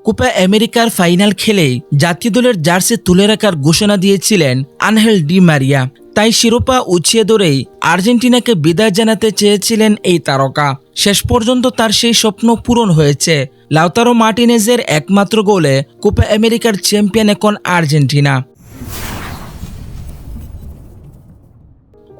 Copa আমেরিকার final খেলেই জাতীয় দলের জার্সি তুলে রাখার ঘোষণা দিয়েছিলেন আনহেল ডি মারিয়া। তাই শিরোপা উছিয়ে ধরেই আর্জেন্টিনাকে বিদায় জানাতে চেয়েছিলেন এই তারকা। শেষ পর্যন্ত তার সেই স্বপ্ন পূরণ হয়েছে। লাউতারো মার্টিনেজের একমাত্র গোলে কোপা আমেরিকার চ্যাম্পিয়ন এখন আর্জেন্টিনা।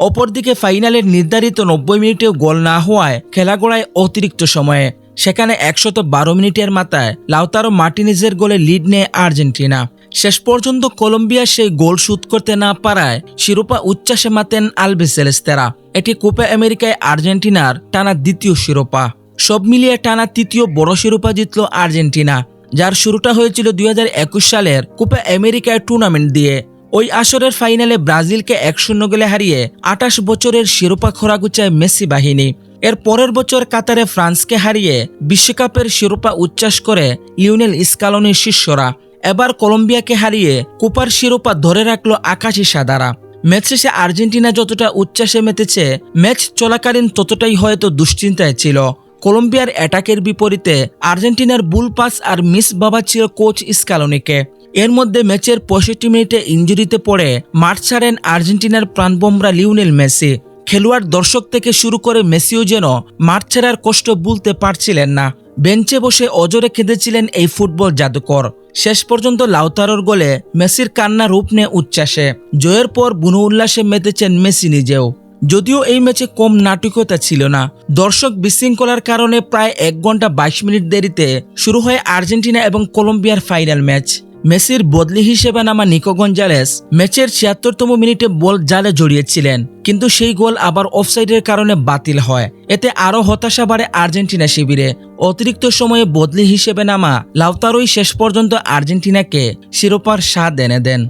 অপরদিকে ফাইনালের নির্ধারিত 90 মিনিটেও গোল না হওয়ায় খেলা গড়ায় অতিরিক্ত সময়ে। সেখানে 112 মিনিটের মাথায় লাউতারো মার্টিনেজের গোলে লিড নেয় আর্জেন্টিনা। শেষ পর্যন্ত কলম্বিয়া সেই গোল শোধ করতে না পারায় শিরোপা উচ্ছ্বাসে মাতেন আলবিসেলেস্তেরা। এটি কোপা আমেরিকায় আর্জেন্টিনার টানা দ্বিতীয় শিরোপা। সব মিলিয়ে টানা তৃতীয় বড় শিরোপা জিতল আর্জেন্টিনা, যার শুরুটা হয়েছিল 2021 সালের কোপা আমেরিকায় টুর্নামেন্ট দিয়ে। ওই আসরের ফাইনালে ব্রাজিলকে 1-0 গোলে হারিয়ে 28 বছরের শিরোপা খোরাগুচায় মেসি বাহিনী। এর পরের বছর কাতারে ফ্রান্সকে হারিয়ে বিশ্বকাপের শিরোপা উচ্ছ্বাস করে লিওনেল স্কালোনির শিষ্যরা। এবার কলম্বিয়াকে হারিয়ে কোপার শিরোপা ধরে রাখল আকাশি সাদারা। ম্যাচ শেষে আর্জেন্টিনা যতটা উচ্ছ্বাসে মেতেছে, ম্যাচ চলাকালীন ততটাই হয়তো দুশ্চিন্তায় ছিল। কলম্বিয়ার অ্যাটাকের বিপরীতে আর্জেন্টিনার বুল পাস আর মিস বাবা ছিল কোচ স্কালোনিকে। এর মধ্যে ম্যাচের 65 মিনিটে ইনজুরিতে পড়ে মাঠ ছাড়েন আর্জেন্টিনার প্রাণবোমরা লিওনেল মেসি। খেলোয়াড়, দর্শক থেকে শুরু করে মেসিও যেন মাঠ ছাড়ার কষ্ট ভুলতে পারছিলেন না। বেঞ্চে বসে অজরে কেঁদেছিলেন এই ফুটবল জাদুকর। শেষ পর্যন্ত লাউতারোর গোলে মেসির কান্না রূপ নেয় উচ্ছ্বাসে। জয়ের পর বুনো উল্লাসে মেতেছেন মেসি নিজেও। যদিও এই ম্যাচে কম নাটকীয়তা ছিল না। দর্শক বিশৃঙ্খলার কারণে প্রায় 1 ঘন্টা 22 মিনিট দেরিতে শুরু হয় আর্জেন্টিনা এবং কলম্বিয়ার ফাইনাল ম্যাচ। মেসির বদলি হিসেবে নামা নিকো গঞ্জালেস ম্যাচের 76তম মিনিটে বল জালে জড়িয়েছিলেন, কিন্তু সেই গোল আবার অফসাইডের কারণে বাতিল হয়। এতে আরও হতাশা বাড়ে আর্জেন্টিনা শিবিরে। অতিরিক্ত সময়ে বদলি হিসেবে নামা লাউতারোই শেষ পর্যন্ত আর্জেন্টিনাকে শিরোপার স্বাদ এনে দেন।